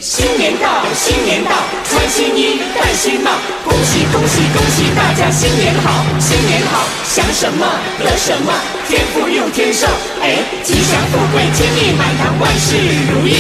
新年到，新年到，穿新衣，戴新帽，恭喜恭喜恭喜大家新年好，新年好，想什么得什么，天福又天寿，哎，吉祥富贵，金玉满堂，万事如意。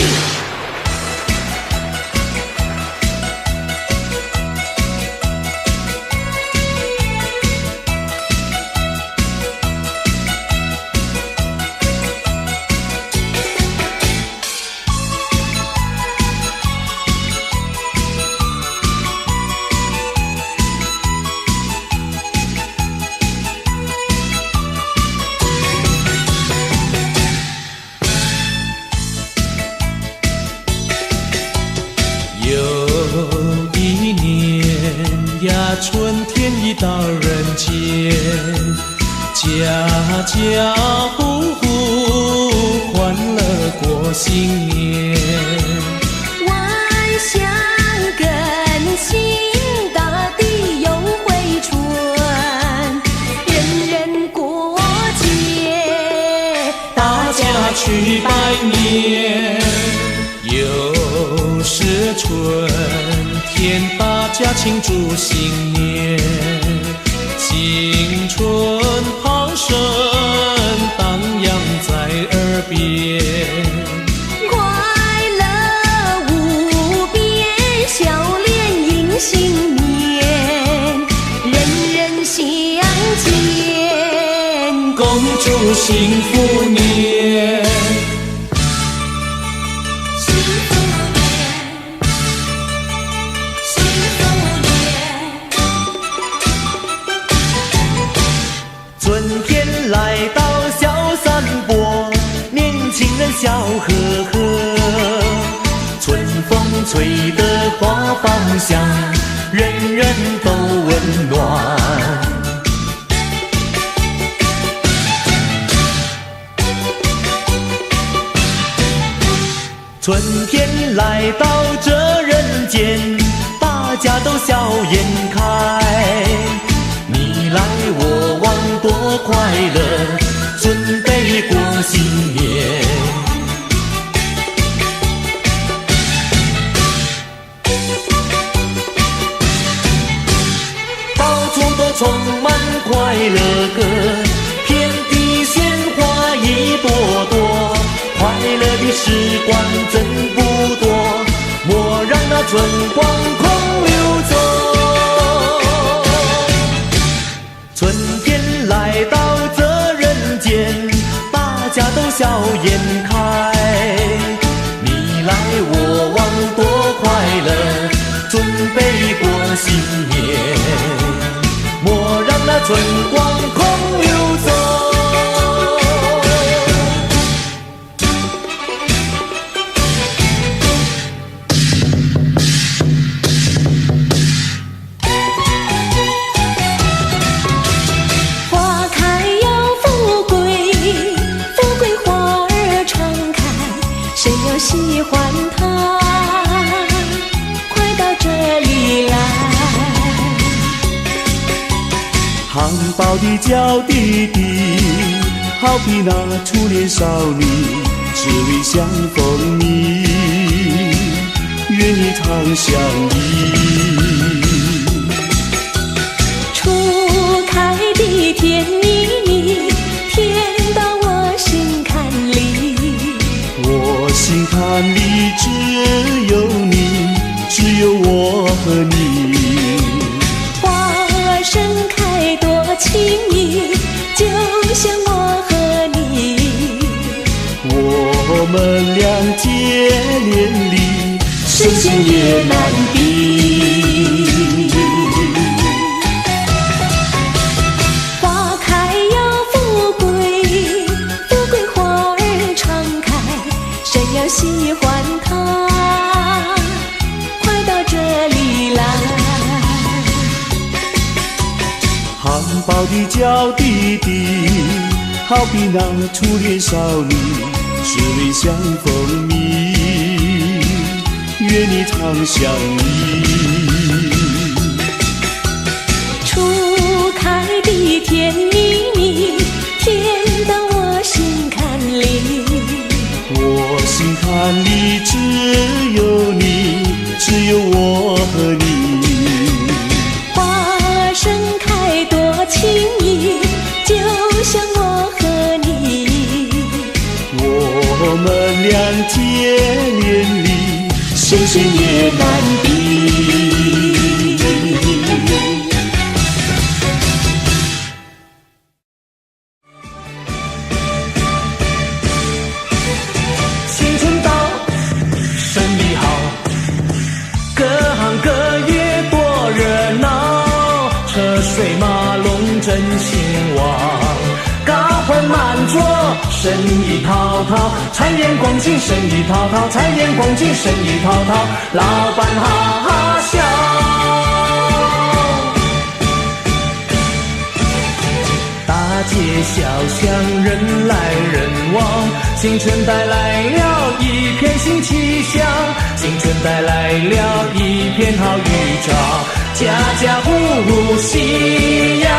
春天已到人间，家家户户欢乐过新年。万象更新，大地又回春，人人过节，大家去拜年。又是春天，大家庆祝新年，新春炮声荡漾在耳边，快乐无边，笑脸迎新年，人人相见，恭祝幸福年。春天来到小山坡，年轻人笑呵呵，春风吹得花芳香，人人都温暖。春天来到这人间，大家都笑颜开，你来我往多快乐，准备过新年。到处都充满快乐歌，遍地鲜花一朵朵，快乐的时光真不多，莫让那春光空流走。春天来到这人间，大家都笑颜开，你来我往多快乐，准备过新年，莫让那春光空流走。喜欢它，快到这里来。含苞的娇滴滴，好比那初恋少女，十里相逢蜜，愿你常相依。初开的甜蜜蜜，甜到我心坎里。我心坎里只有你，只有我和你。花儿盛开多轻易，就像我和你。我们俩结连理，神仙也难比。花开要富贵，富贵花儿常开，谁要喜欢它，快到这里来。含苞的娇滴滴，好比那初恋少女，十里相逢蜜，愿你常相依。初开的甜蜜蜜，甜到我心坎里。我心坎里只有你，神仙也难比。新春到，生意好，各行各业多热闹，车水马龙真兴旺，高朋满座，生意滔滔，财源广进，生意滔滔，财源广进，生意滔滔，老板哈哈笑。大街小巷人来人往，新春带来了一片新气象，新春带来了一片好预兆，家家户户喜洋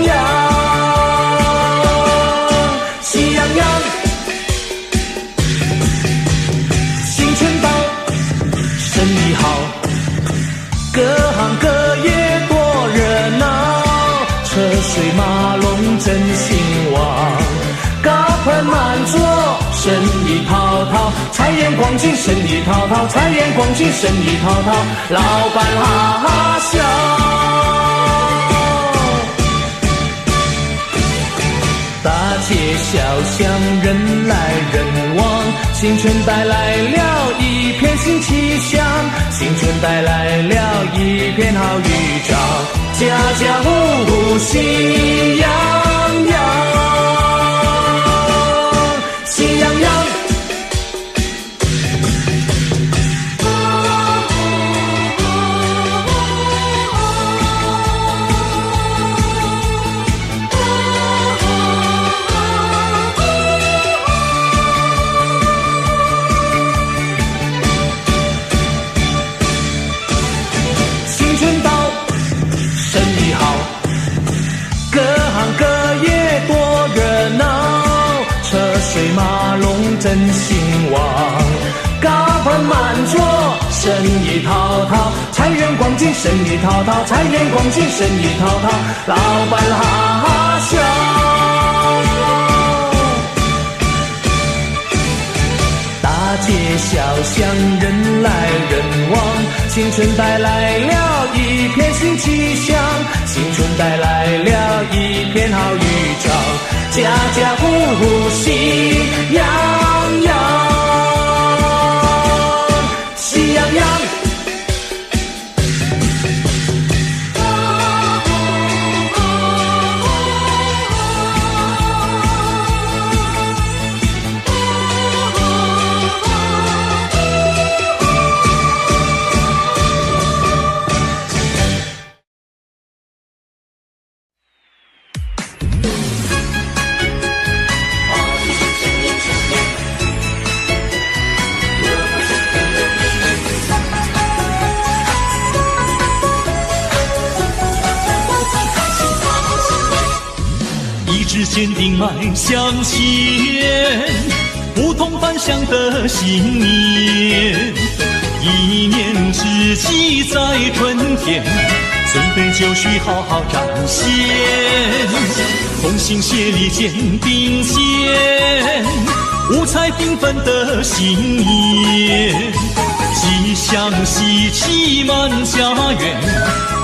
洋，喜洋洋。新春到，生意好，各行各业多热闹，车水马龙真兴旺，高朋满座，生意滔滔，财源广进，生意滔滔，财源广进，生意滔滔，老板哈哈笑。大街小巷人来人往，新春带来了一片新气象，新春带来了一片好预兆，家家户户喜洋洋，喜洋洋。新春到，生意好，各行各业多热闹，车水马龙真兴旺，高朋满座，生意滔滔，财源广进，生意滔滔，财源广进，生意滔滔，老板哈哈笑。大街小巷人来人往，新春带来了一片新气象，新春带来了一片好预兆，家家户户喜洋洋，喜洋洋。一直坚定迈向前，不同凡响的新年，一念之计在春天，准备就绪好好展现，同心协力肩并肩，五彩缤纷的新年，吉祥喜气满家园，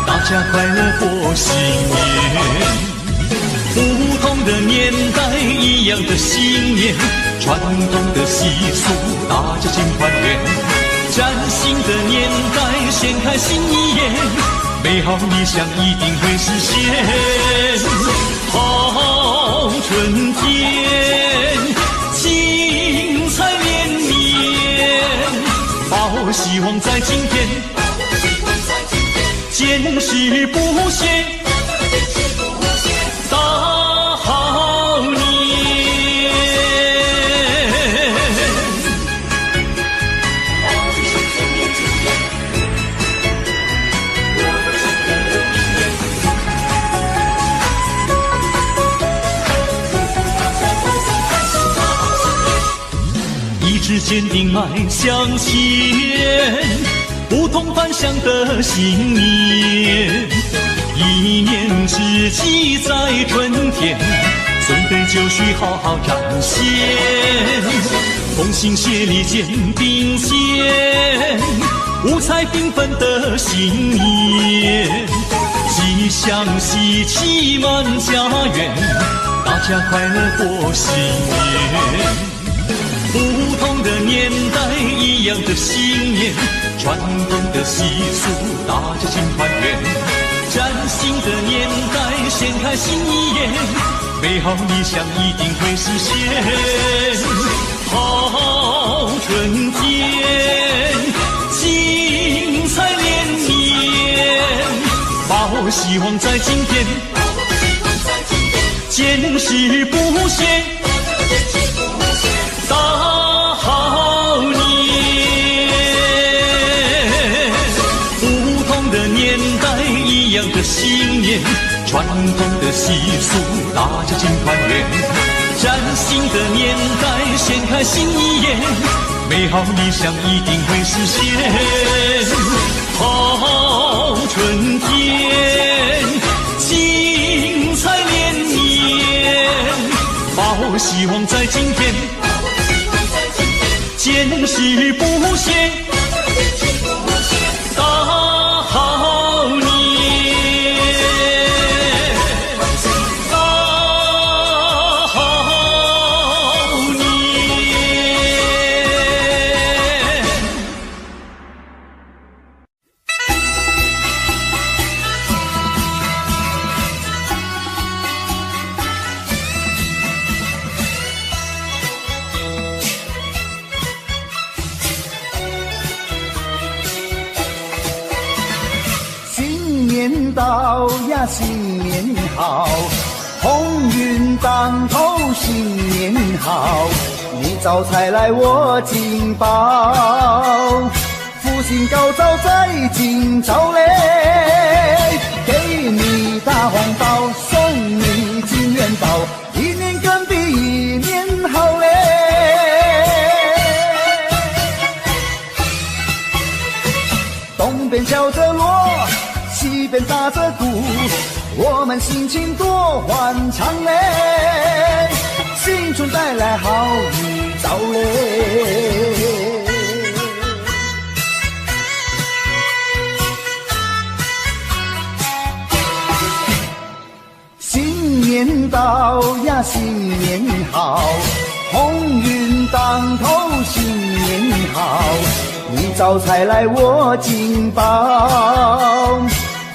大家快乐过新年。不同的年代，一样的信念，传统的习俗，大家尽团圆。崭新的年代，掀开新一页，美好理想一定会实现。好春天，精彩连绵，抱希望在今天，坚持不懈。大好年，一直坚定迈向前，不同凡响的新年。一念之计在春天，准备就绪好好展现，同心协力肩并肩，五彩缤纷的新年，吉祥喜气满家园，大家快乐过新年。不同的年代，一样的信念，传统的习俗，大家庆团圆。崭新的年代，掀开新一页，美好理想一定会实现。好春天，精彩连绵，抱希望在今天，坚持不懈。大好年，不同的年代，一样的信念，传统的习俗，大家庆团圆。崭新的年代，掀开新一页，美好理想一定会实现。好春天，精彩连绵，抱希望在今天，坚持不懈，大好年，大好年。新年到呀，新年好，鸿运当头，新年好。你招财来我进宝，福星高照在今朝嘞。给你大红包，送你金元宝，一年更比一年好嘞。东边敲着锣，西边打着鼓，我们心情多欢畅嘞，新春带来好预兆嘞。新年到呀，新年好，鸿运当头，新年好。你招财来我进宝，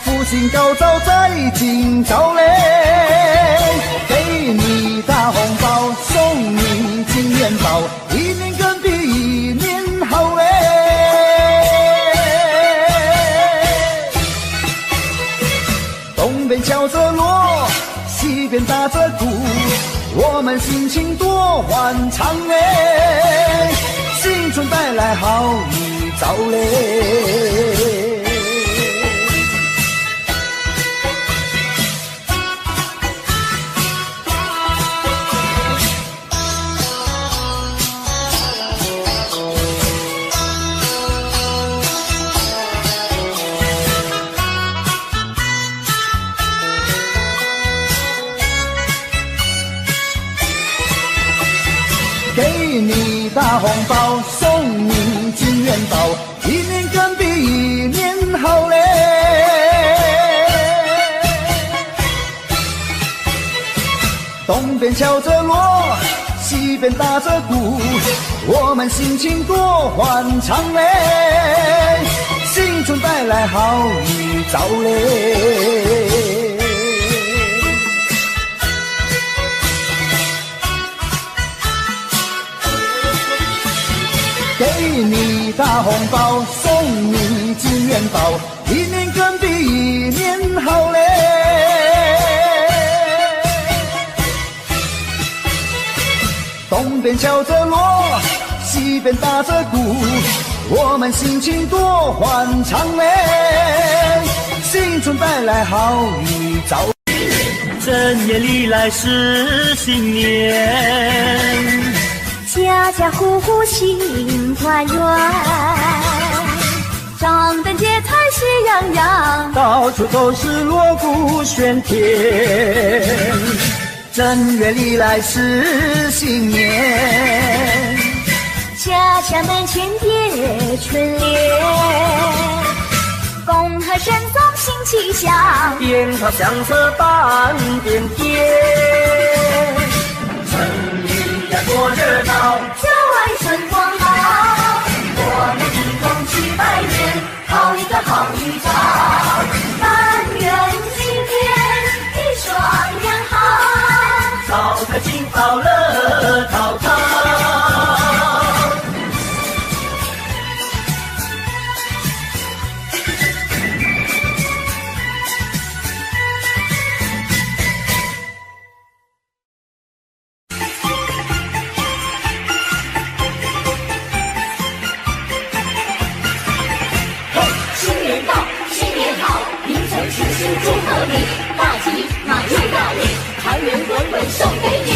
福星高照在今朝嘞。给你大红包，送你金元宝，一年更比一年好嘞。东边敲着锣，西边打着鼓，我们心情多欢畅嘞，新春带来好预兆嘞。给你大红包，送你金元宝，一年更比一年好嘞。东边敲着锣，西边打着鼓，我们心情多欢畅嘞，新春带来好预兆嘞。给你大红包，送你金元宝，一年更比一年好嘞。东边敲着锣，西边打着鼓，我们心情多欢畅嘞，新春带来好预兆。正月里来是新年，家家户户心团圆，张灯结彩喜洋洋，到处都是锣鼓喧天。正月里来是新年，家家门前叠春联。气象，鞭炮响彻半边天。城里呀多热闹，郊外春光好，我们一同去拜年，好一个好预兆。但愿今天一双阳好，招财进宝乐陶陶。祝贺你，大吉马入大利，财源滚滚送给你。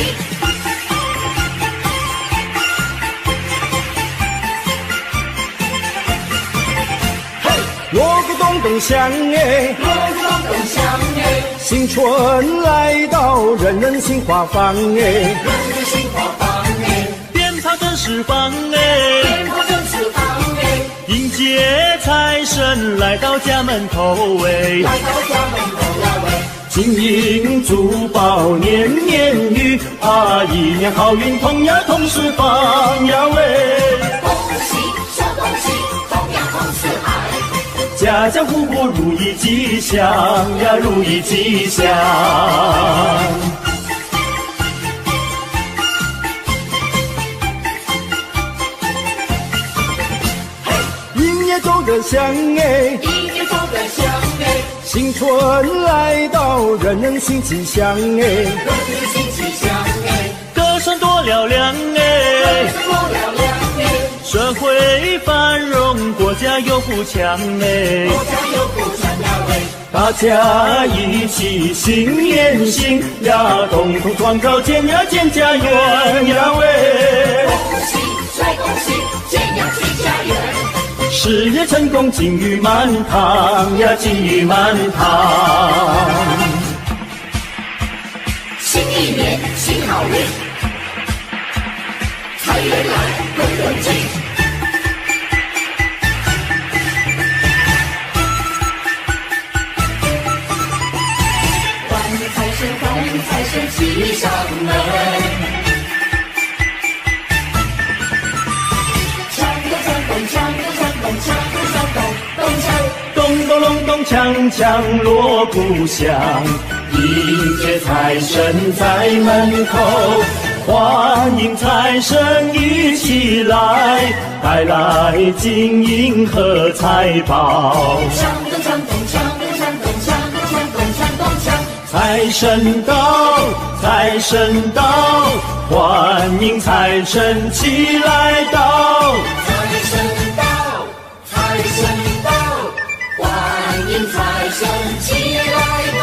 锣鼓咚咚响哎，锣鼓咚咚响哎，新春来到，人人心花放哎，人人心花放哎，鞭炮正释放哎，鞭炮正释放哎，迎接财神来到家门口哎，来到家门口呀喂。金银珠宝年年余啊，一年好运同呀同时放呀喂，恭喜说恭喜，同呀同四海，家家户户如意吉祥呀，如意吉祥。音乐奏得响哎，音乐奏得响哎，新春来到，人人心吉祥哎，人人心吉祥哎，歌声多嘹亮哎，多嘹亮哎，社会繁荣，国家有富强哎，国家有富强呀喂。大家一起心连心呀，共同创造建呀建家园呀喂，恭喜再恭喜，建呀建家园，事业成功金玉满堂呀，金玉满堂。新一年新好运，财源来滚滚进。欢迎财神骑上门，锵咚锵咚锵咚锵咚锵咚锵咚咚锵，咚咚隆咚锵锵锣鼓响，迎接财神在门口，欢迎财神一起来，带来金银和财宝。锵咚锵咚锵咚锵咚锵咚锵咚锵咚锵。财神到，财神到，欢迎财神齐来到。财神到，财神到，欢迎财神齐来到。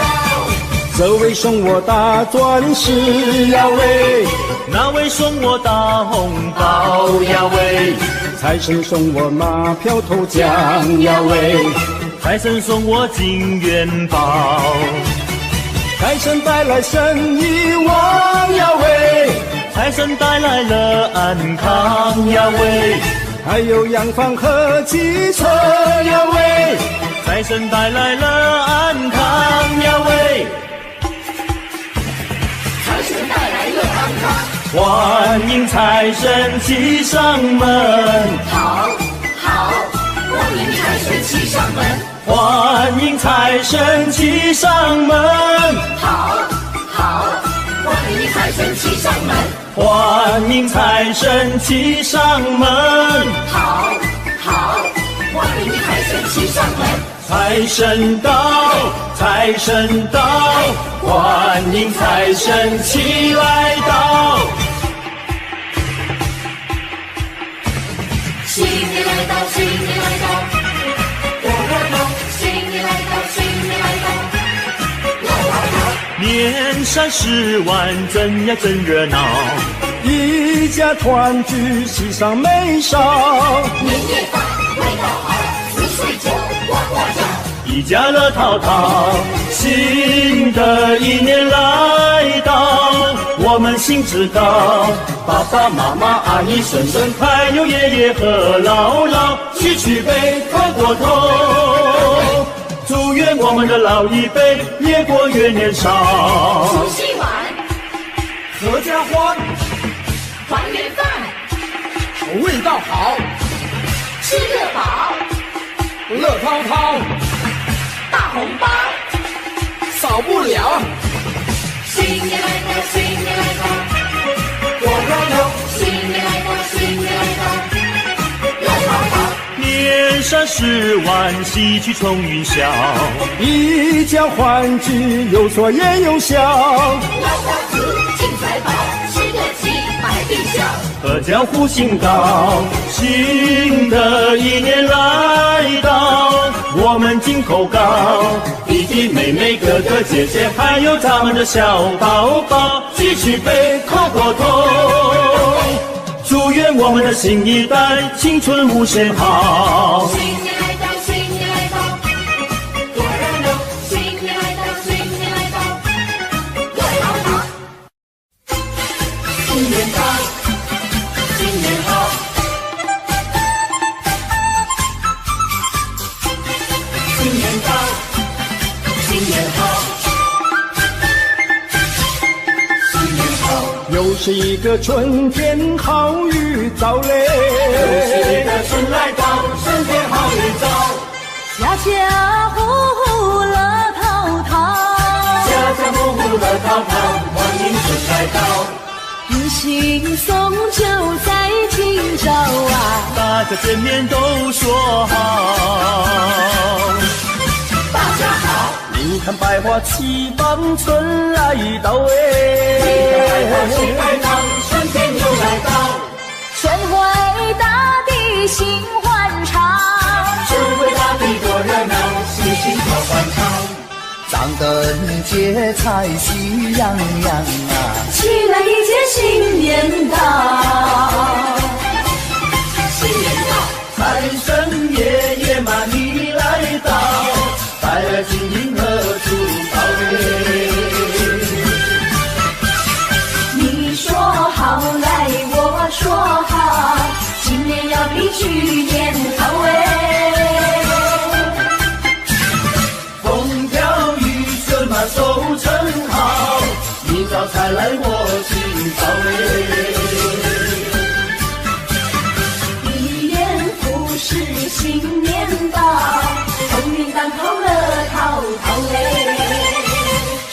这位送我大钻石呀喂，那位送我大红包呀喂，财神送我马票头奖呀喂，财神送我金元宝，财神带来生意旺呀喂，财神带来了安康呀喂，还有洋房和汽车呀喂，财神带来了安康呀喂，财神带来了安康。欢迎财神骑上门，好，好，欢迎财神骑上门。欢迎财神骑上门，好，好，欢迎财神骑上门。欢迎财神骑上门，好，好，欢迎财神骑上门。财神到，财神到，欢迎财神齐来到。新年来到，新年来到，多热闹！新年来到，新年来到，啦啦啦！年三10万，真呀真热闹，一家团聚，喜上眉梢，年夜饭味道好，吃水酒呱呱叫。一家乐淘淘，新的一年来到，我们心知道，爸爸妈妈阿姨婶婶还有爷爷和姥姥，举杯喝过头，祝愿我我们的老一辈越过越年少。除夕晚，合家欢，团圆饭，味道好，吃得饱，乐滔滔，大红包，少不了。新年来到，新年来到，我热闹，新年来到，新年来到，乐淘淘，年三10万，喜气冲云霄。一家欢聚，有说也有笑。老家子进财宝，吃得起，买地小。阖家福星高，新的一年来到，我们金口高，弟弟妹妹哥哥姐姐，还有咱们的小宝宝，继续背口口痛，祝愿我们的新一代青春无限好。新年来到，新年来到，多热闹！新年来到，新年来到，乐淘淘。新年到，新年好，新年到，新年好，新年好，又是一个春天，好雨早嘞。又是一个春来到，春天好日早，家家户户乐淘淘，家家户户乐淘淘，欢迎春来到。迎新送旧在今朝啊，大家见面都说好。大家好，你看百花齐放，春来到百花齐开放，春天又来到。春回大地心欢畅，春回大地多热闹，喜庆好欢唱。张灯结彩喜洋洋啊，起来迎接新年到。新年到，财神爷爷嘛你来到，带来金银和珠宝嘞。你说好来，我说好，今年要比去年好哎。风调雨顺嘛收成好，你招财来我今早嘞。一年复始新年到，鸿运当头乐淘淘嘞。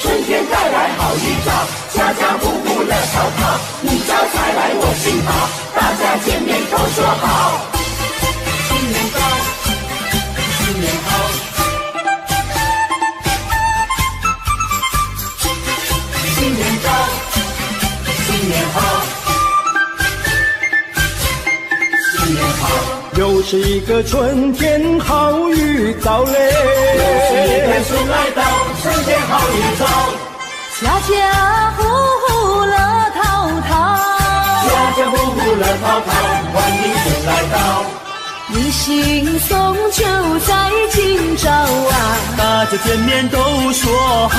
春天带来好预兆，家家户户乐淘淘，你招财来我心好，大家见面都说好。新年到，新年好，新年到，新年好，新年好，又是一个春天，好雨早嘞。一天春来到，春天好日早。家家户户乐淘淘，家家户户乐淘淘，欢迎春来到。迎新送旧在今朝啊，大家见面都说好。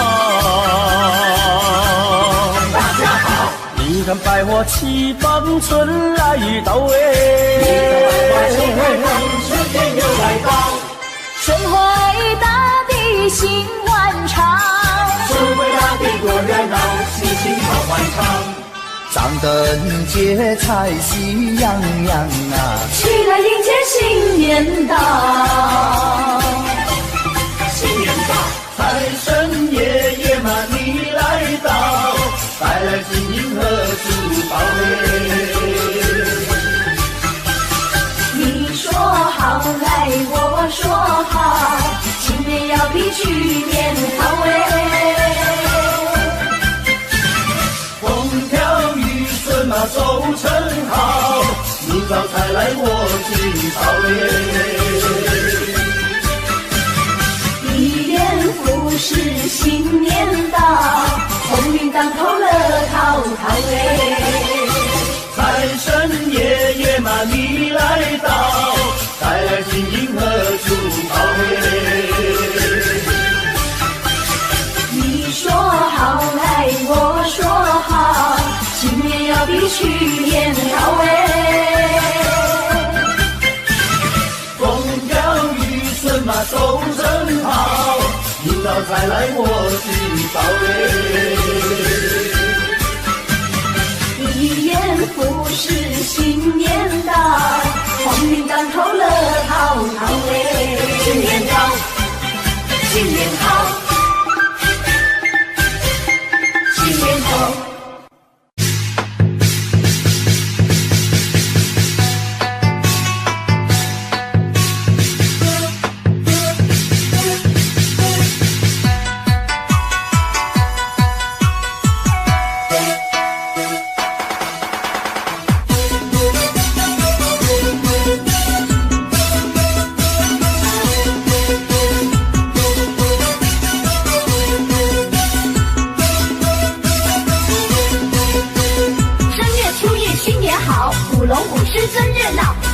大家好，你看百花齐放，春来到百花齐开放，春天又来到。春回大地心欢畅，春回大地多热闹，喜庆好欢唱。张灯结彩喜洋洋啊，起来迎接新年到。新年到，财神爷爷嘛你来到，带来金银和珠宝嘞。你说好来，我说好，今年要比去年好哎。风调雨顺嘛收成好，你招财来我今早嘞。一年复始新年到，鸿运当头乐淘淘哎。财神爷爷嘛你来到，带来金银和珠宝嘞。你说好来，我说好，今年要比去年好哎。风调雨顺嘛收成好，明早才来我敬报一言不是新年到，鸿运当头乐淘淘哎，新年到，新年好，新年好。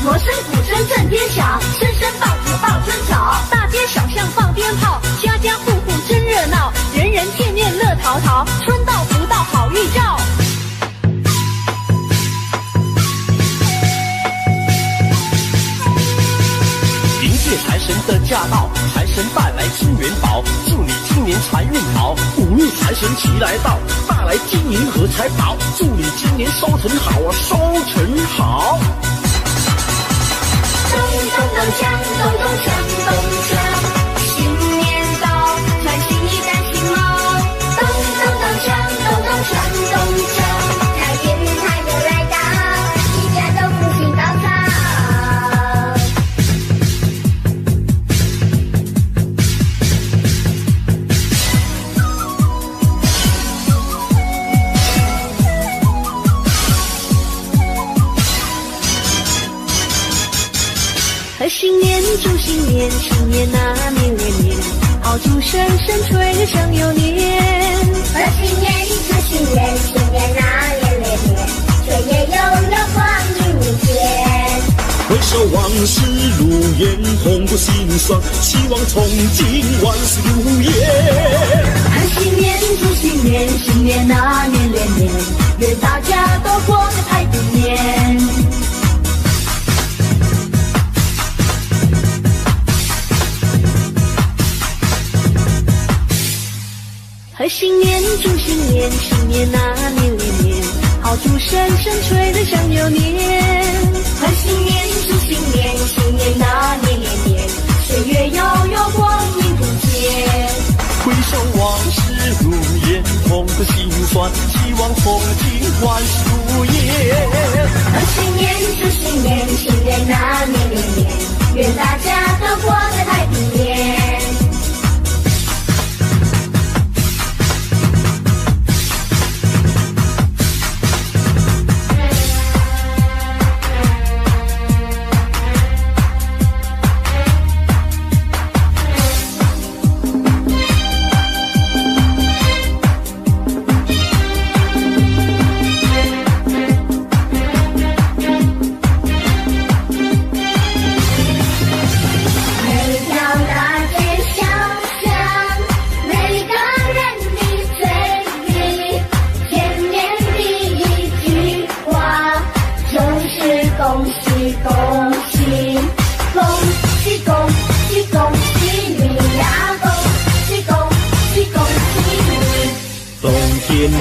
锣声鼓声震天响，声声报纸报春草，大街小巷放鞭炮，家家户户真热闹，人人见面乐淘淘，春到福到好预兆。迎接财神的驾到，财神带来金元宝，祝你今年财运好，五路财神齐来到，带来金银和财宝，祝你今年收成好啊，收成好。咚咚咚锵，咚咚锵，咚锵，新年到，穿新衣戴新帽，咚咚咚锵，咚咚锵，咚锵，财运财就来到，一家都福星高照。新年祝新年，新年那年连年，炮竹声声吹得像牛年。贺新年祝新年，新年那年连年，岁月悠悠光阴无间。回首往事如烟，痛过心酸，希望从今万事如愿。贺新年祝新年，新年那年连年，愿大家都过个太平年。贺新年祝新年，新年那年连年，炮竹声声吹得像牛年。贺新年祝新年，新年那年连年，岁月悠悠光阴不减。回首往事如烟，痛过心酸，希望从今万事如愿。贺新年祝新年，新年那年连年，愿大家都过个太平年。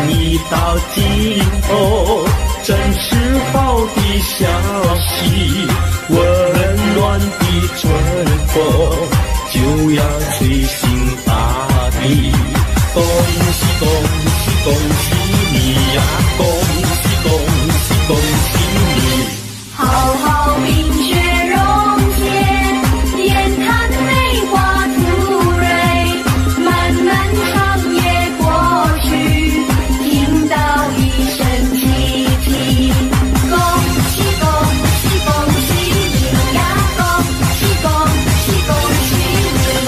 一到尽头，真是好的消息，温暖的春风就要吹醒大地。恭喜恭喜恭喜你呀！恭喜恭喜恭喜你！好好冰雪融解，眼看梅花吐蕊，漫漫长夜过去，听到一声凄啼，恭喜恭喜恭喜你呀！恭喜恭喜恭喜你！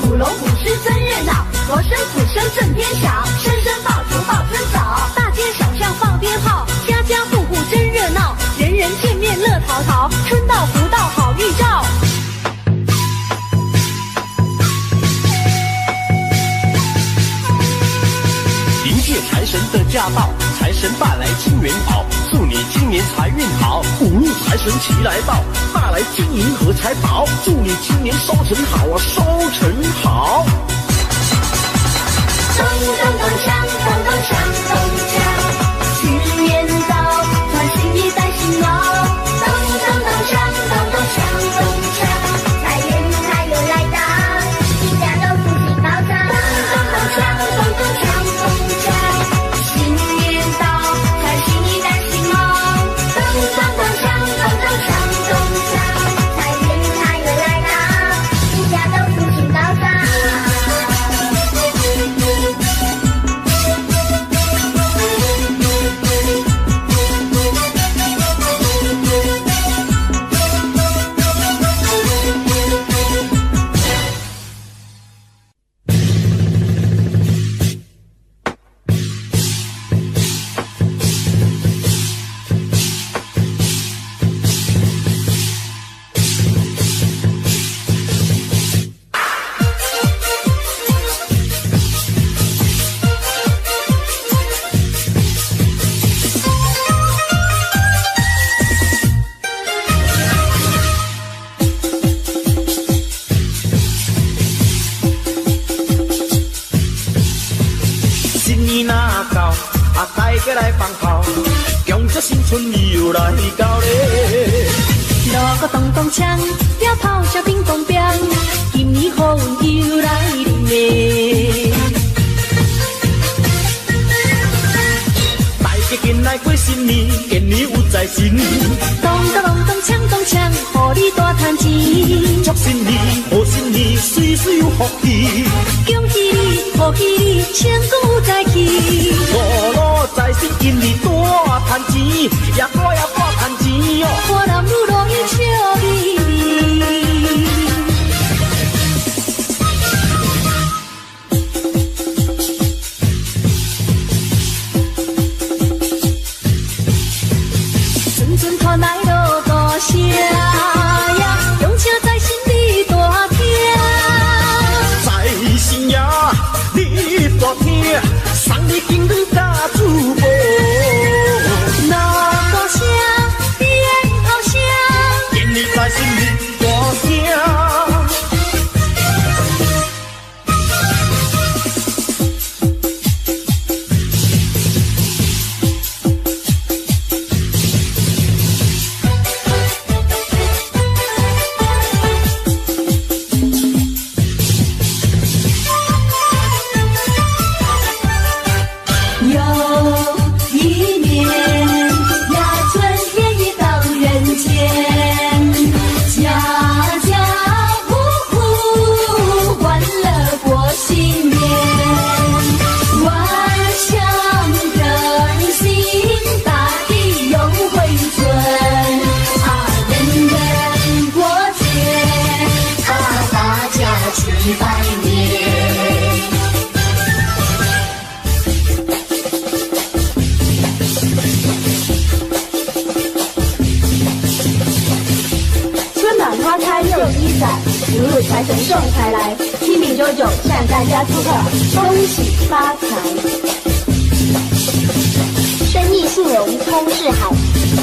鼓龙舞狮真热闹，锣声震天响，声声爆竹报春早。大街小巷放鞭炮，家家户户真热闹，人人见面乐淘淘，春到福到好预兆。迎接财神的驾到，财神爸来金元宝，祝你今年财运好，五路财神齐来到，带来金银和财宝，祝你今年收成好啊，收成好。咚咚咚锵，咚咚锵，咚锵，新年到，穿新衣戴新袄，咚咚咚锵，咚咚锵，咚锵，财源财又来到，一家都福气高涨，咚咚咚锵，咚咚锵，咚锵，新年到，穿新衣戴新袄，咚咚咚锵，咚咚锵，咚锵，财源财又来到，一家都福气高涨。来放炮，恭祝新春又来到咧。锣鼓咚咚锵，鞭炮声乒乓乓，今年好运又来临咧。大家紧来过新年，今年有财神。咚咚咚咚锵咚锵，互你大赚钱。祝新年，贺新年，岁岁有福气。恭喜你，贺喜你，千古再起。五路财神今年大赚钱，也大赚钱哟。我男女乐意笑眯眯。阵阵传来锣鼓声呀，恭请财神你大听。财神爷，你大听，送你金光甲珠宝。锣鼓声，鞭炮声，今年财神你大声。如入财神送财来，7米99向大家祝贺，恭喜发财，生意兴隆通四海，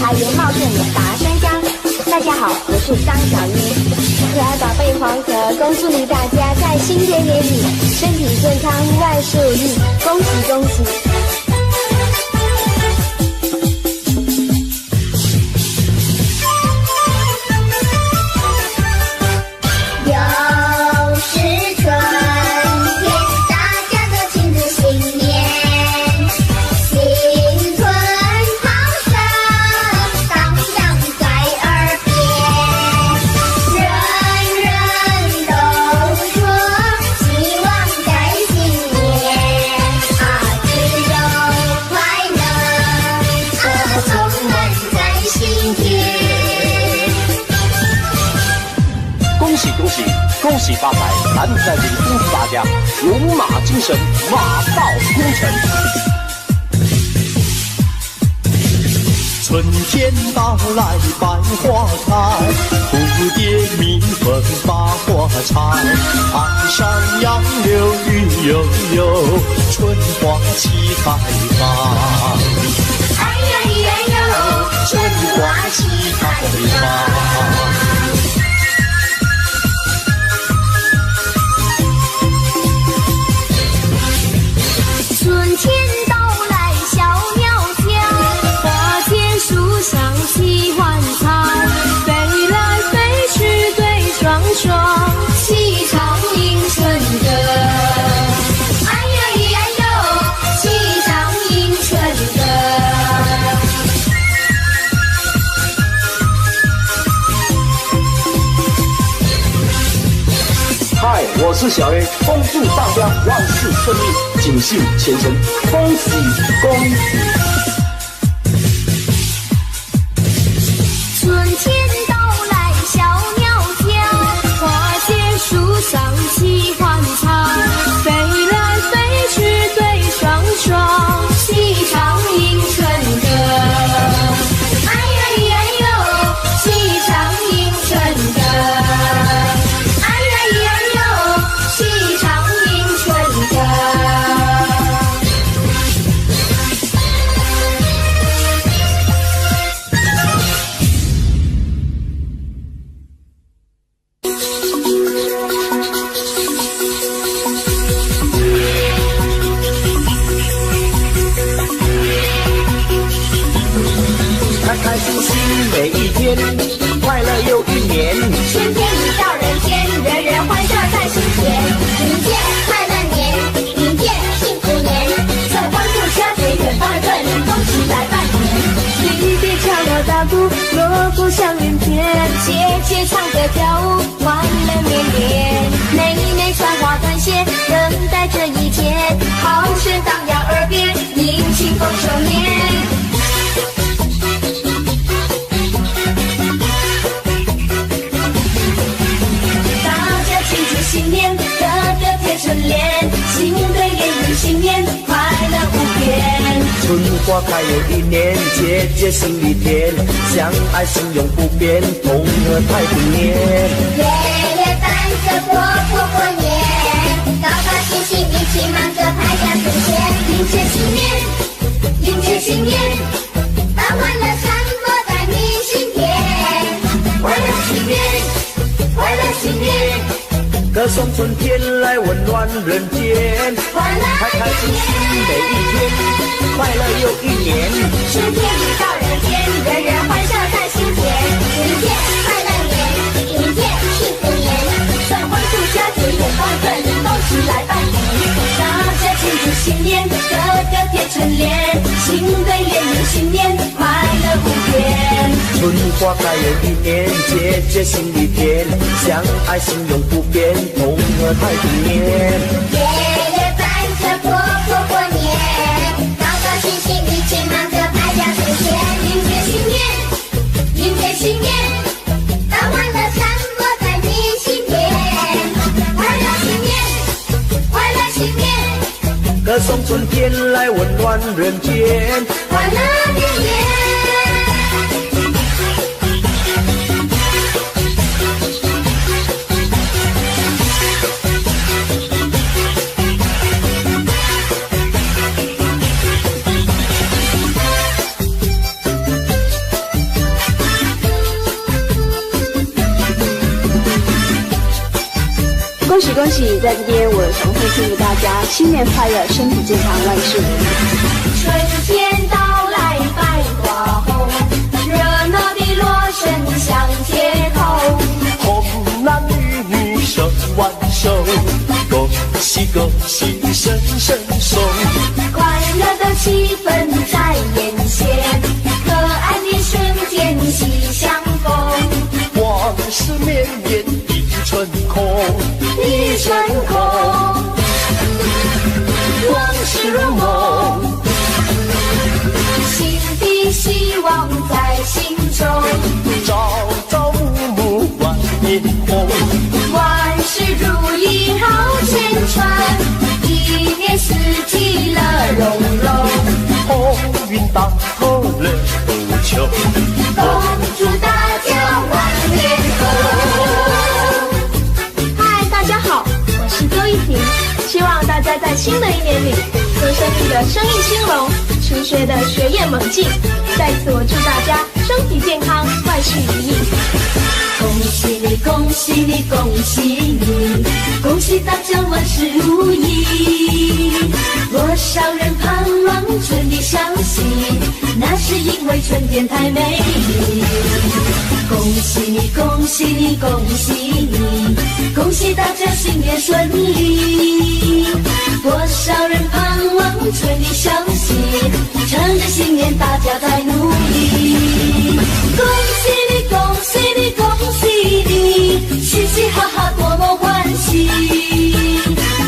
财源茂盛达山冈。大家好，我是张小英，可爱宝贝黄河，恭祝你大家在新的年里身体健康，万事如意，恭喜恭喜！希望在新年啊，只有发财。咱们在这里恭祝大家龙马精神，马到功成。春天到来百花开，蝴蝶鸣凤把花采。岸上杨柳绿油油，春花齐开放。哎呀咿呀哟，春花齐开放。春天到来小鸟叫，花间树上喜欢草，飞来飞去对双双，齐唱迎春歌。哎呀咿呀哟，齐唱迎春歌。嗨，我是小 A， 恭祝大家万事顺利，锦绣前程，恭喜恭喜！春天到来小鸟叫，花间树上齐欢唱，飞来飞去对双双，齐唱迎春歌。哎呀咿呀哟，齐唱迎春歌。哎呀咿呀哟，齐唱迎春歌。开开心心每一天，快乐又一年。春天已到人间，人人欢笑在心田。迎接快乐年，迎接幸福年，策欢度佳节，远方的人恭喜来拜年。离别敲锣打鼓，锣鼓响连天，姐姐唱歌跳舞，欢乐绵绵。妹妹穿花穿鞋，等待这一天，好声荡漾耳边，迎庆丰收年。新年个个贴春联，新对联迎新年，快乐无边。春花开又一年，节节心里甜，相爱心永不变，同乐太平年。爷爷伴着婆婆过年，高高兴兴一起忙着拍家祖先。迎接新年，迎接新年，把欢乐散播在明心田。快乐新年，快乐新年。歌颂春天来温暖人间，开开心心每一天，快乐又一年。春天已到人间，人人欢笑在心田。迎接快乐年，迎接幸福年，策欢度佳节，远方的人恭喜来拜年。大家庆祝新年，个个贴春联，新对联迎新年，快乐无边。春花开又一年，节节心里甜，相爱心永不变，同乐太平年。爷爷伴着婆婆过年，高高兴兴一起忙着拍家祖先。迎接新年，迎接新年，把欢乐散播在明心田。快乐新年，快乐新年，歌颂春天来温暖人间，快乐绵绵。恭喜恭喜！在这边我重复祝福大家新年快乐，身体健康，万事如意。春天到来百花红，热闹的锣声响街头。红男绿女手挽手，恭喜恭喜声声送。快乐的气氛在眼前，可爱的瞬间喜相逢。往事绵绵一春空，一春空，往事如梦，新的希望在心中。朝朝暮暮万年红，万事如传，一年四季乐融融，鸿运当头乐不穷，恭祝大家万年好。嗨，大家好，我是周一婷，希望大家在新的一年里，做生意的生意兴隆，求学的学业猛进。在此，我祝大家身体健康，万事如意。恭喜你，恭喜你，恭喜你，恭喜大家万事如意。多少人盼望春的消息，那是因为春天太美丽。恭喜你，恭喜你，恭喜你，恭喜大家新年顺利。多少人盼望春的消息，趁着新年大家在努力。恭喜你，恭喜你，恭喜你，嘻嘻哈哈多么欢喜。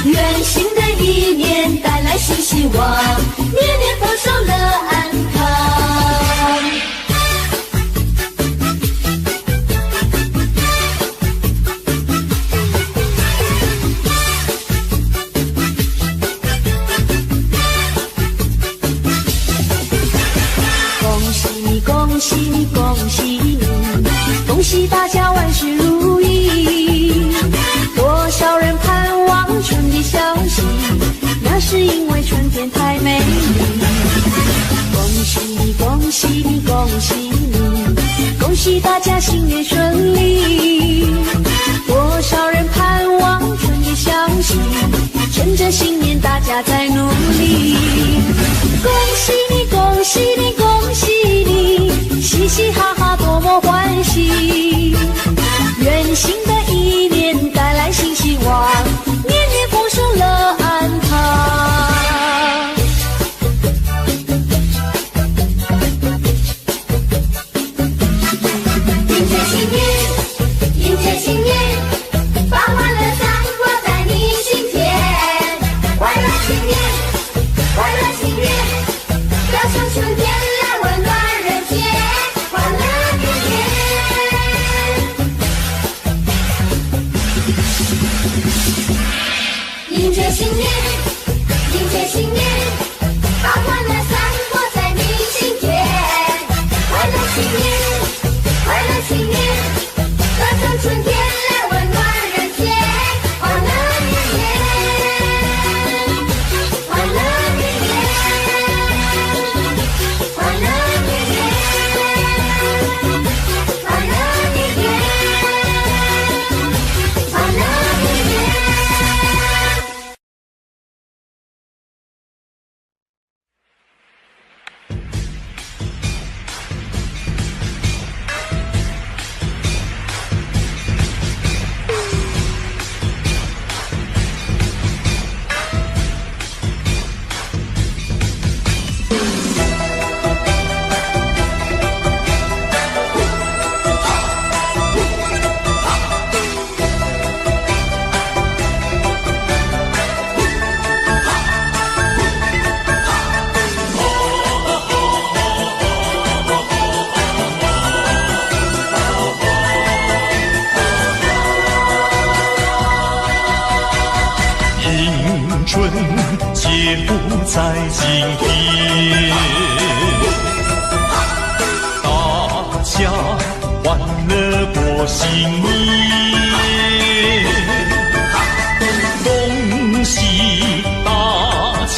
愿新的一年带来新希望，年年丰收乐安康。恭喜你，恭喜你，恭喜你，恭喜大家万事如意。多少人盼望春的消息，那是因为春天太美丽。恭喜你，恭喜你，恭喜你，恭喜大家新年顺利。多少人盼望春的消息，趁着新年大家在努力。恭喜你，恭喜你，恭喜你，嘻嘻哈哈多么欢喜。愿新的一年带来新希望，年年丰收乐安康。迎接新年，迎接新年，把欢乐散播在你心田。快乐新年，快乐新年，歌声春天来温暖人间，欢乐年年。迎接新年，迎接新年，把欢乐散播在你心田。快乐新年，快乐新年，歌声春天来温暖人间，欢乐年年，欢乐年年，欢乐年年，欢乐年年，欢乐年年。春皆不在今天，大家欢乐过新年，恭喜大家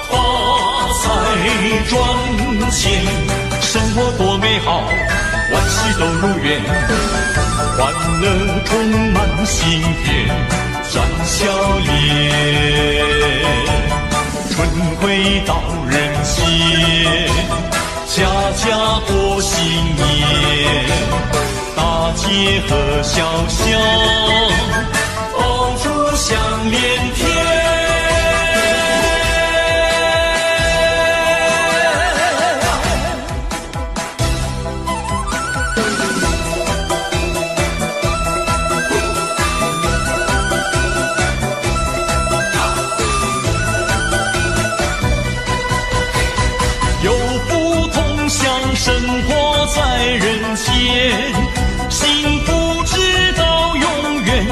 发财赚钱，生活多美好，万事都如愿，欢乐充满心田。展笑颜，春回到人间，家家过新年，大街和小巷，爆竹响连天。生活在人间，幸福直到永远，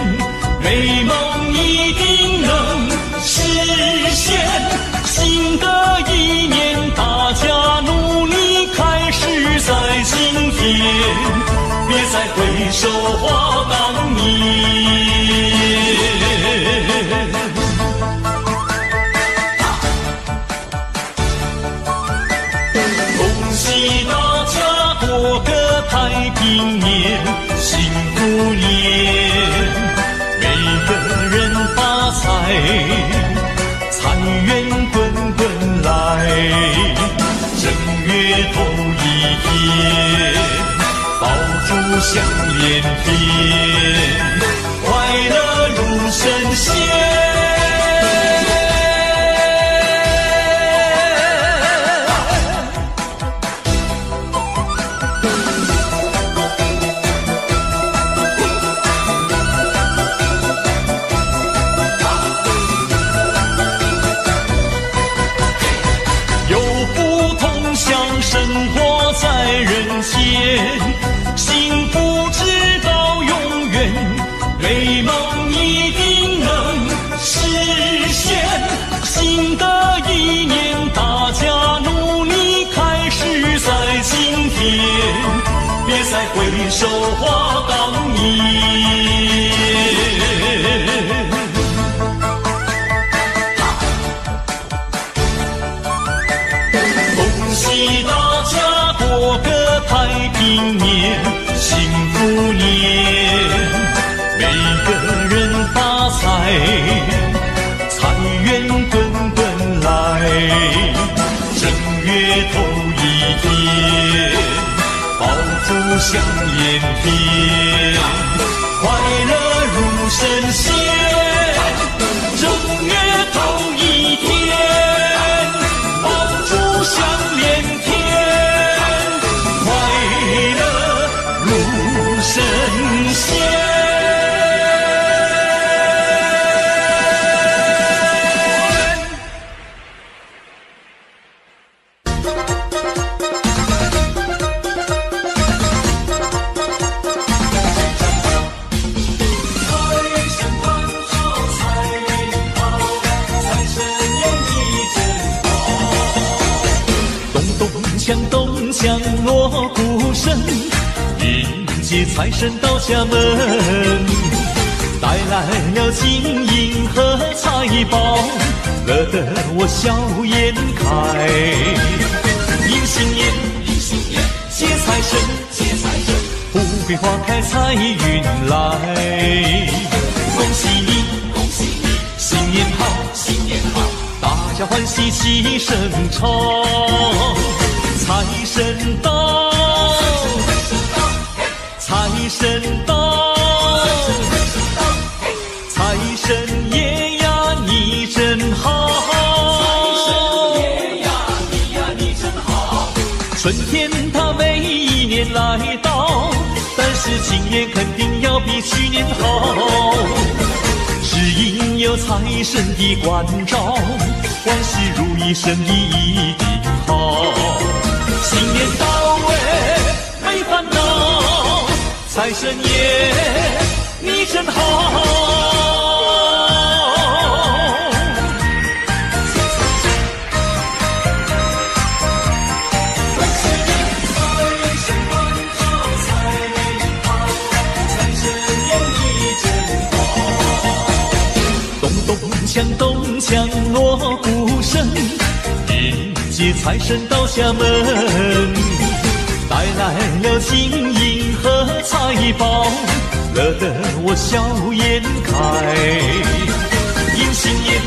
美梦一定能手花当年。恭喜大家过个太平年，幸福年，每个人发财，财源滚滚来。正月头一天，爆竹响连天，快乐如神仙。生活在人间，幸福直到永远，美梦一定能实现。新的一年，大家努力开始在今天，别再回首话当年。恭喜大家过个太平年，幸福年，每个人发财，财源滚滚来。正月头一天，爆竹响连天，快乐如神仙。正月头一天，爆竹响连天，快乐如神仙。咚锵锣鼓声，迎接财神到家门，带来了金银和财宝，乐得我笑颜开。迎新年，接财神，富贵花开财运来。恭喜你，新年好，大家欢喜齐声唱。财神到，财神到，财神爷呀你真好，春天它每一年来到，但是今年肯定要比去年好，只因有财神的关照，万事如意，生意一定好。新年到没烦恼，财神爷你真好。咚锵锣鼓声，迎接财神到家门，带来了金银和财宝，乐得我笑颜开。迎新年，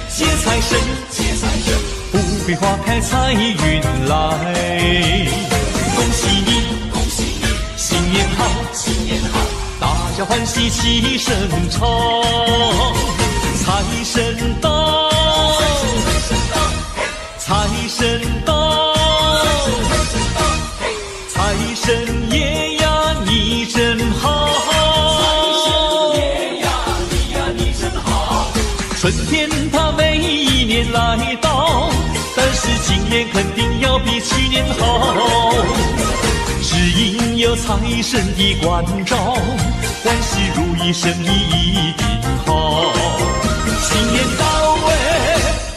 接财神，富贵花开财运来。恭喜你，新年好，大家欢喜齐声唱。财神到，财神到，财神爷呀你真好，春天它每一年来到，但是今年肯定要比去年好，只因有财神的关照，万事如意，生意一定好。新年到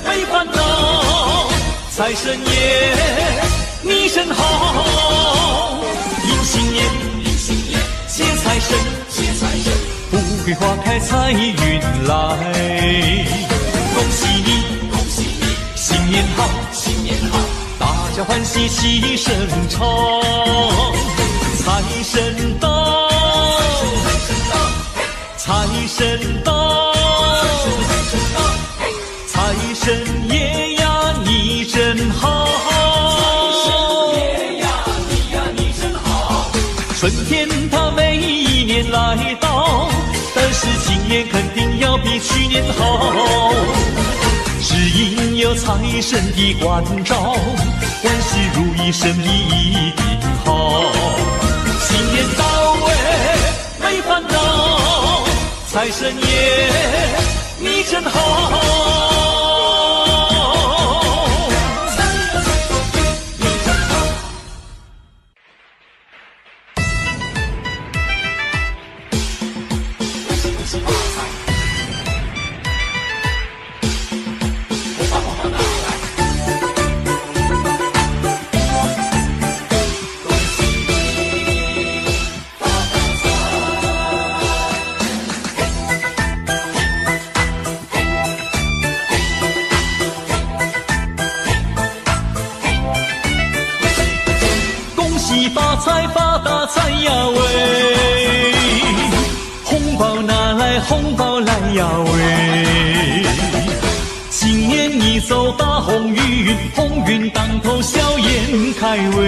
没烦恼，财神爷你真好。迎新年，财神，谢财神，富贵花开财运来。恭喜你，恭喜你，新年好，新年好，大家欢喜齐声唱。财神到，财神到，财神爷呀你真好，春天它每一年来到，但是今年肯定要比去年好，只因有财神的关照，万事如意，生意一定好。新年到没烦恼，财神爷你真好。发财发大财呀喂，红包拿来红包来呀喂，今年你走大鸿运，鸿运当头笑颜开喂。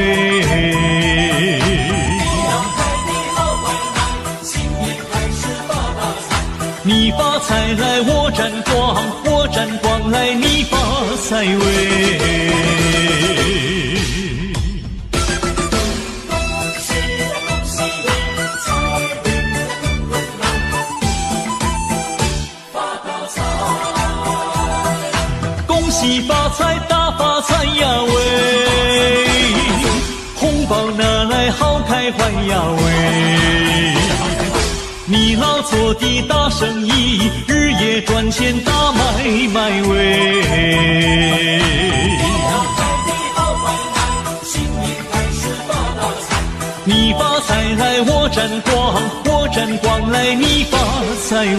你发财来我沾光，我沾光来你发财喂。恭喜发财大发财呀喂，红包拿来好开怀呀喂，你老做的大生意，日夜赚钱大买卖喂。你发财来我沾光，我沾光来你发财喂。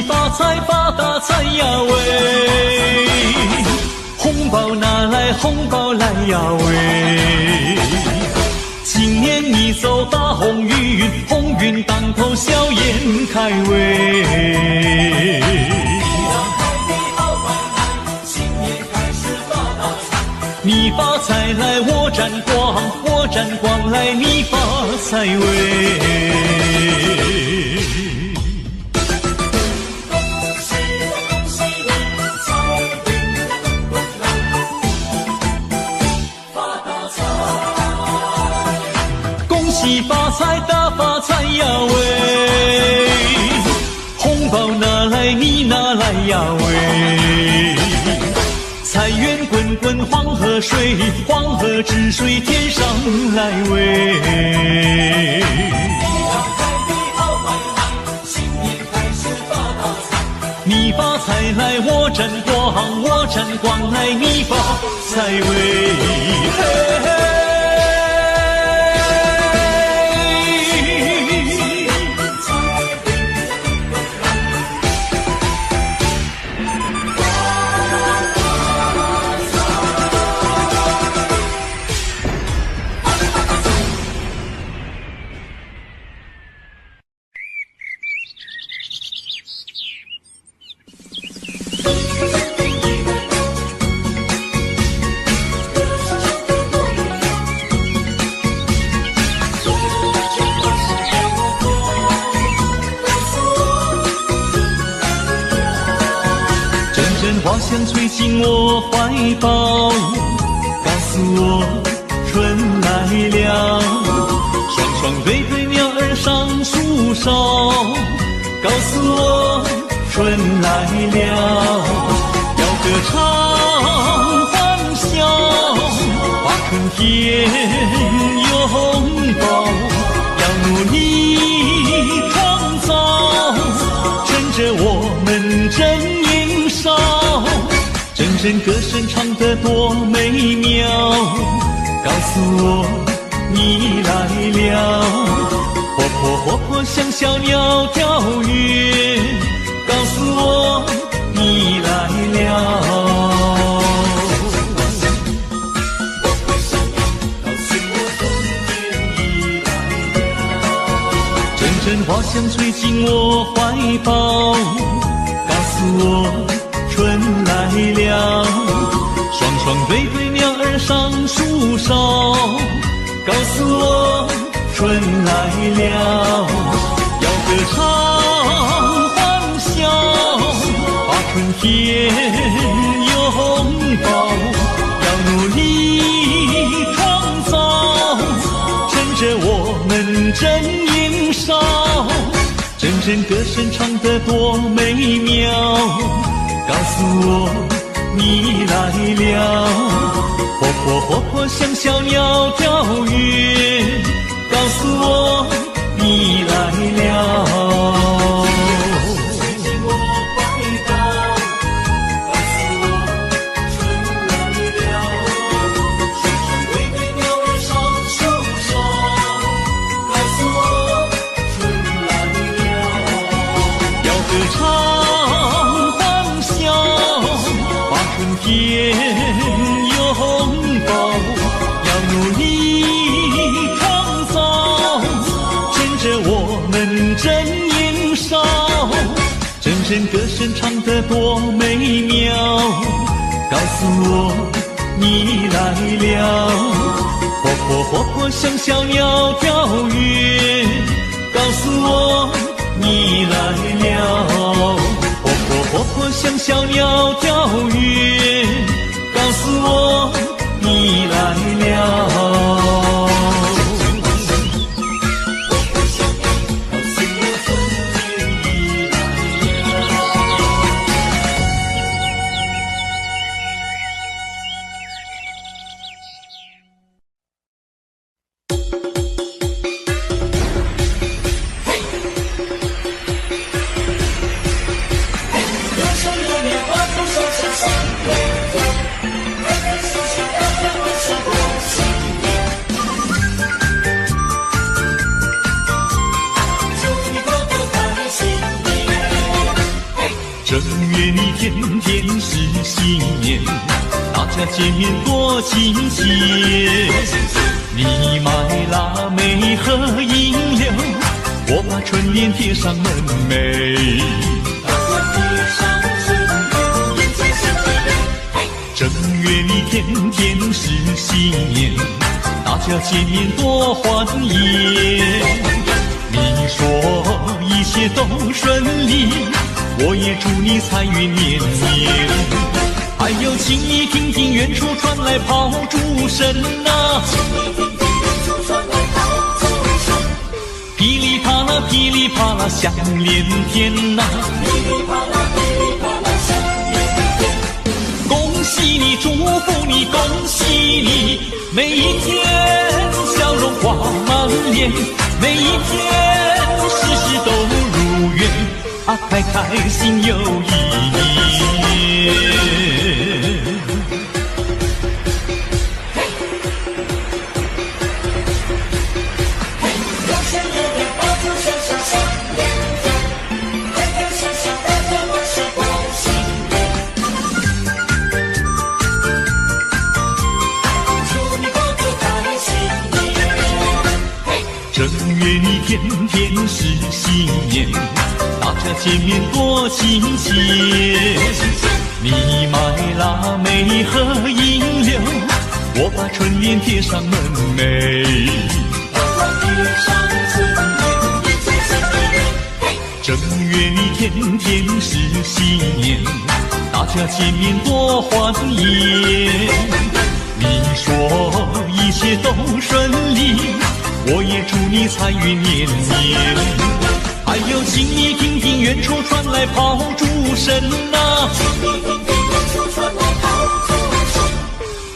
发财发大财呀喂，红包拿来红包来呀喂，今年你走大鸿运，鸿运当头笑颜开喂。你发财来我沾光，我沾光来你发财喂。发财大发财呀喂，红包拿来你拿来呀喂，财源滚滚黄河水，黄河之水天上来喂。你发财来我沾光，我沾光来你发财喂。嘿嘿花香吹进我怀抱，告诉我春来了。双双对对鸟儿上树梢，告诉我春来了。要歌唱拥抱，要努力创造，趁着我们正年少，阵阵歌声唱得多美妙，告诉我你来了，活泼活泼像小鸟跳跃，告诉我你来了。阵阵花香吹进我怀抱，告诉我春来了。双双对对鸟儿上树梢，告诉我春来了。要歌唱欢笑，把春天拥抱，要努力创造，趁着我们正年少，阵阵歌声唱得多美妙，告诉我你来了，活泼活泼像小鸟跳跃，告诉我你来了。天拥抱，要努力创造，趁着我们正年少，阵阵歌声唱得多美妙，告诉我你来了，活泼活泼像小鸟跳跃，告诉我你来了，活泼活泼像小鸟跳跃，告诉我你来了。正月里天天是新年，大家见面多亲切。你买腊梅和银柳，我把春联贴上门楣。正月里天天是新年，大家见面多欢颜。你说一切都顺利，我也祝你财运绵绵。还有请你听听远处传来炮竹声啊，噼里啪啦噼里啪啦响连天呐，恭喜你祝福你恭喜你，每一天笑容花满脸，每一天事事都如愿啊，开开心又一年。正月里天天是新年，大家见面多亲切。你买腊梅和银柳，我把春联贴上门楣。正月里天天是新年，大家见面多欢颜。你说一切都顺利，我也祝你财运绵绵。还有请你听听远处传来炮竹声啊，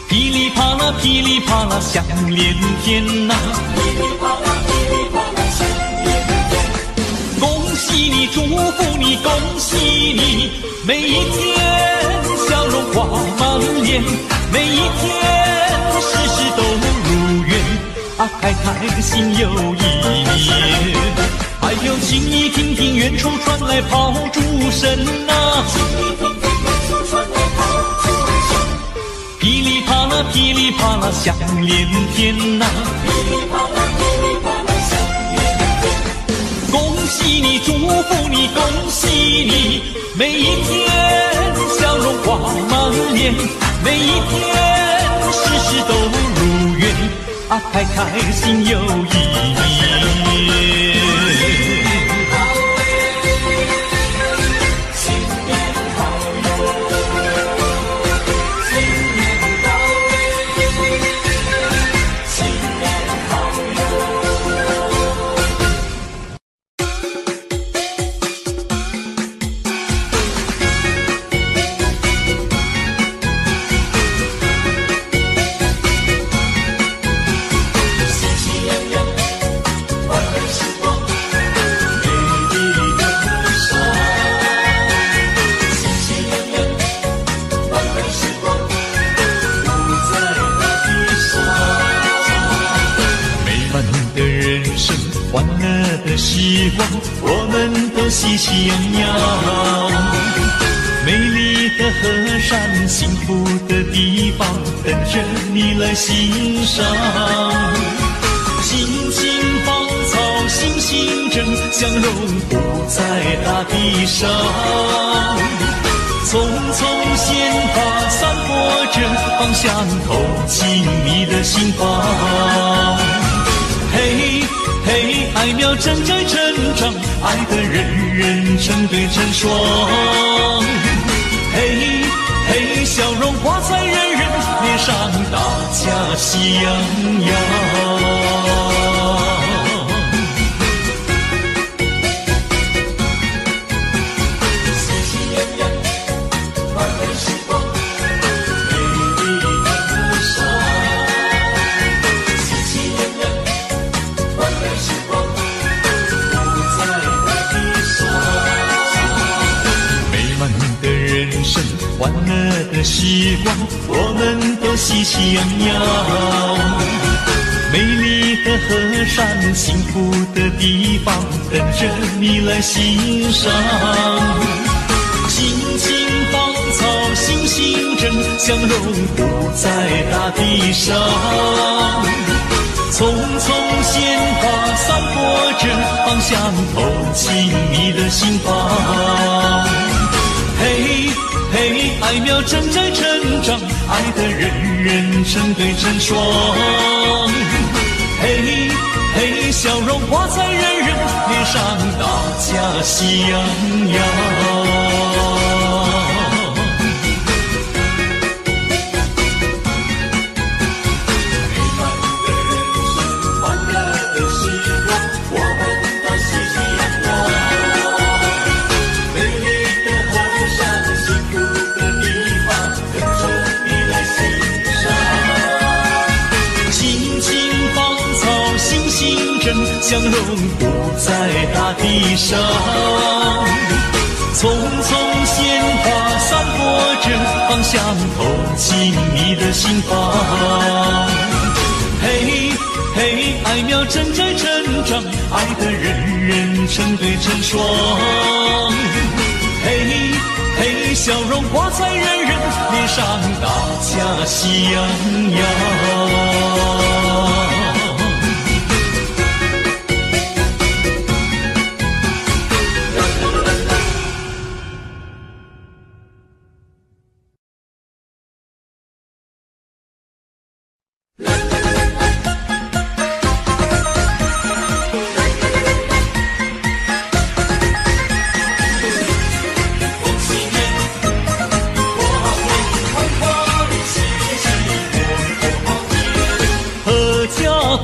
噼里啪啦啦噼里啪啦响连天呐，噼里啪啦噼里啪啦响连天。恭喜你，祝福你，恭喜你，每一天笑容挂满脸，每一天事事都如愿啊，开开心又一年。还有请你听听远处传来炮竹声啊，请你听听远处传来炮竹声，噼里啪啦噼里啪啦响连天呐，噼里啪啦噼里啪啦响连天。恭喜你，祝福你，恭喜你，每一天笑容挂满脸，每一天事事都如愿啊，开开心又一年。欢乐的时光，我们都喜气洋洋。美丽的河山，幸福的地方，等着你来欣赏。尽情芳草，星星正相融，不在大地上。匆匆鲜花散播着芳香，透进你的心房。嘿嘿，爱苗正在成长，爱的人人成对成双。嘿嘿，笑容挂在人人脸上，大家喜洋洋。欢乐的时光，我们都喜气洋洋。美丽的河山，幸福的地方，等着你来欣赏。尽情芳草，星星正相融，不在大地上。匆匆鲜花散播着芳香，透进你的心房。嘿嘿，爱苗正在成长，爱的人人成对成双。嘿嘿，笑容挂在人人脸上，大家喜洋洋。相融不在大地上，匆匆鲜花散播着芳香，透进你的心房。嘿嘿，爱苗正在成长，爱的人人成对成双。嘿嘿，笑容挂在人人脸上，大家喜洋洋。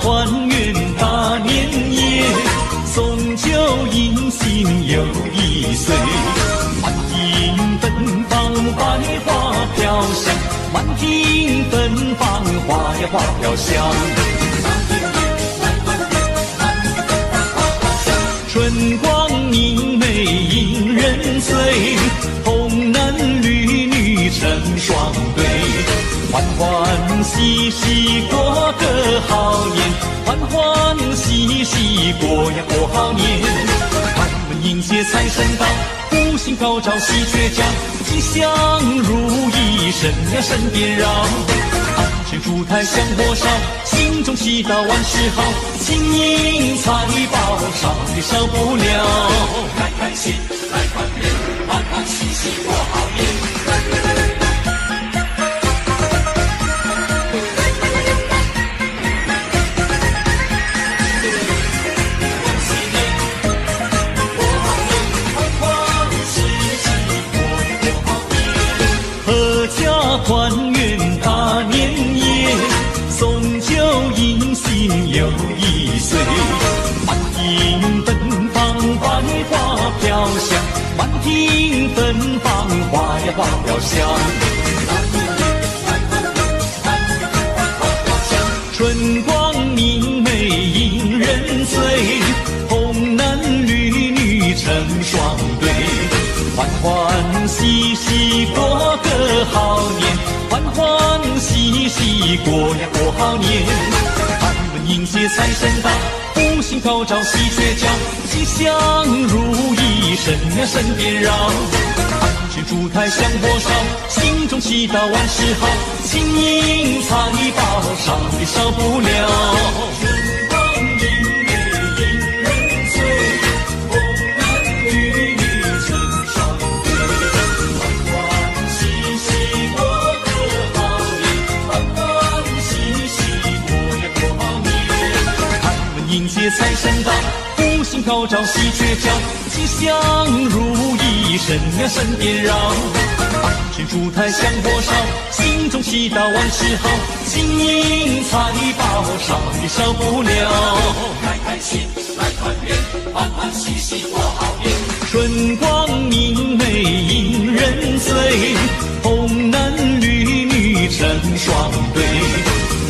团圆大年夜，送酒迎新又一岁，欢迎奔放百花飘响，满庭芬芳，花呀花飘香。春光明媚引人醉，童男女女成双对，欢欢喜喜过个好年，欢欢喜喜过呀过好年。开门迎接财神到，福星高照喜鹊叫，吉祥如意神呀神颠绕。安全烛台香火烧，心中祈祷万事好，金银财宝少也少不了。开开心来团圆，欢欢喜喜过好年。团圆大年夜，送酒迎新又一岁。满庭芬芳，百花飘香，满庭芬芳，花呀花飘香。春光明媚引人醉，童男女女成双对，欢欢喜喜过个好年，欢欢喜喜过呀过好年。开门迎接财神到，福星高照喜鹊叫，吉祥如意神呀神颠绕。安全烛台香火烧，心中祈祷万事好，金银财宝少也少不了。迎接财神到，福星高照喜鹊叫，吉祥如意神呀神颠绕。安全烛台香火烧，心中祈祷万事好，金银财宝少也少不了。开开心来团圆，欢欢喜喜过好年。春光明媚引人醉，童男女女成双对，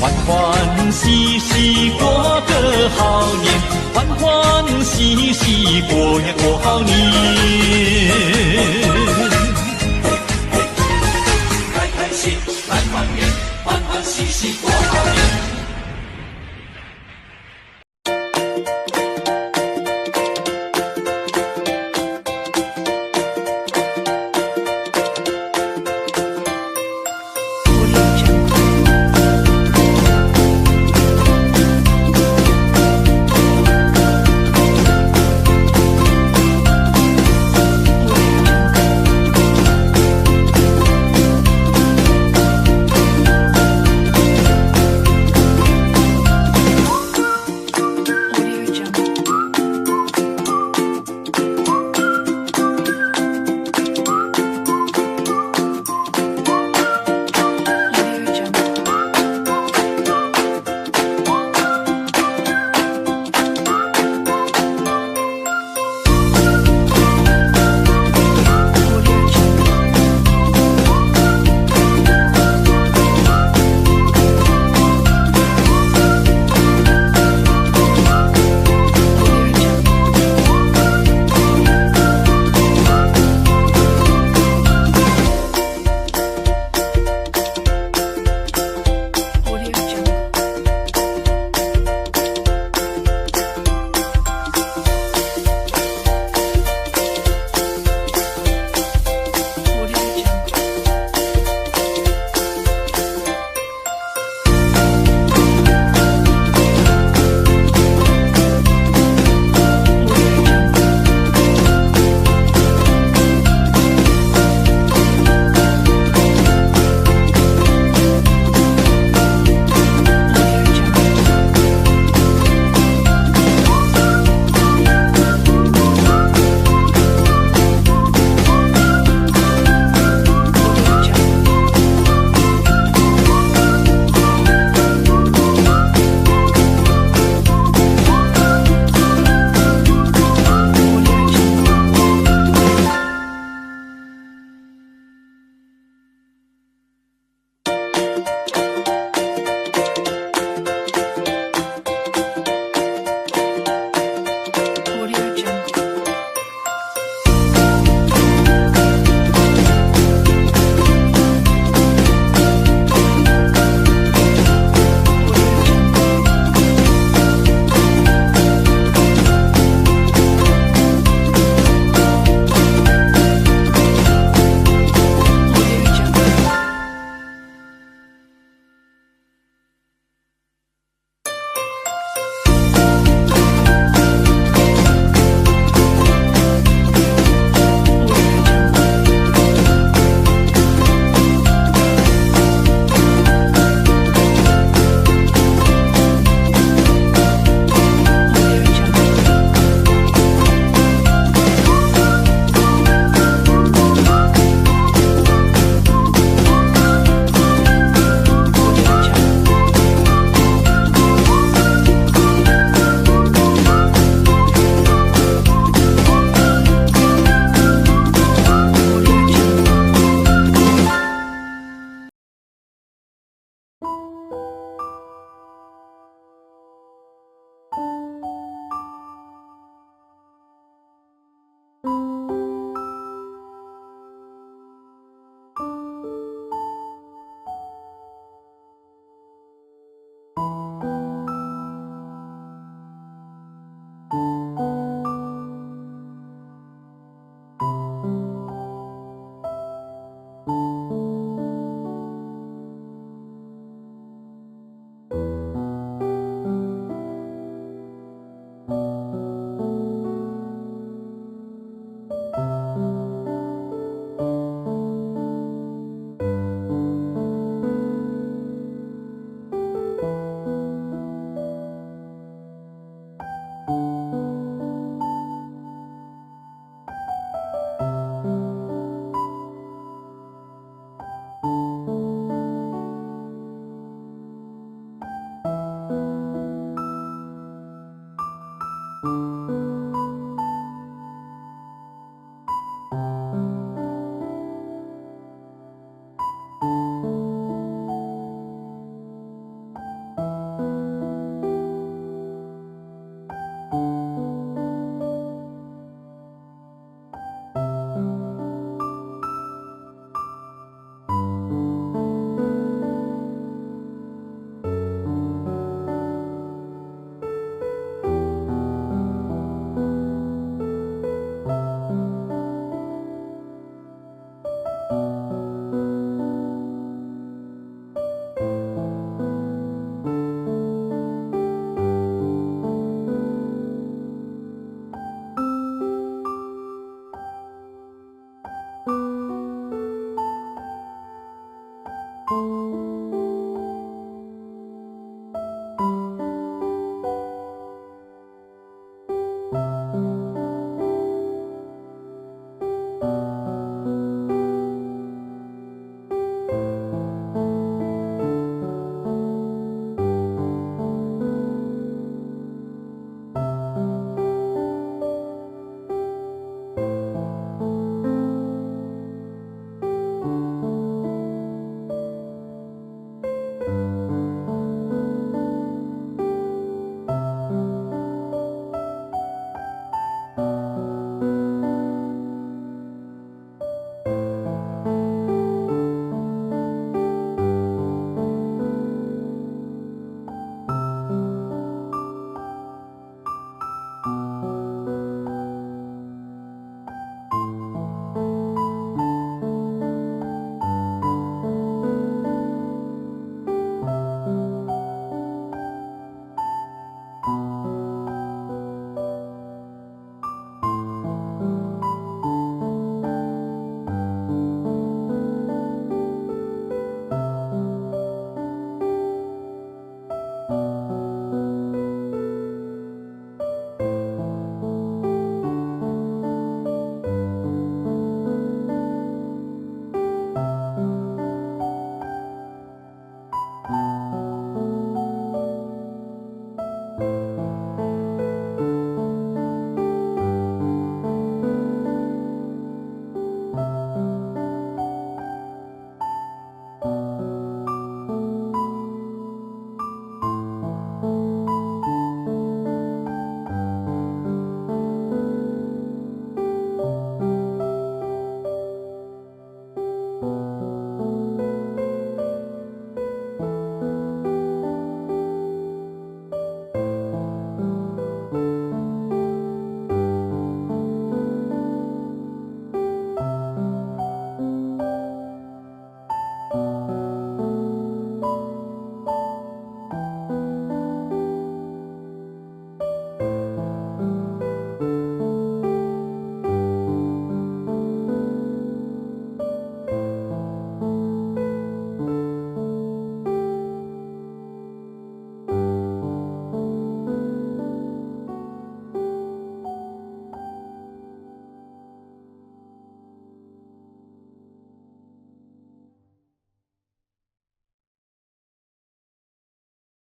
欢欢喜喜过个好年，欢欢喜喜过呀过好年。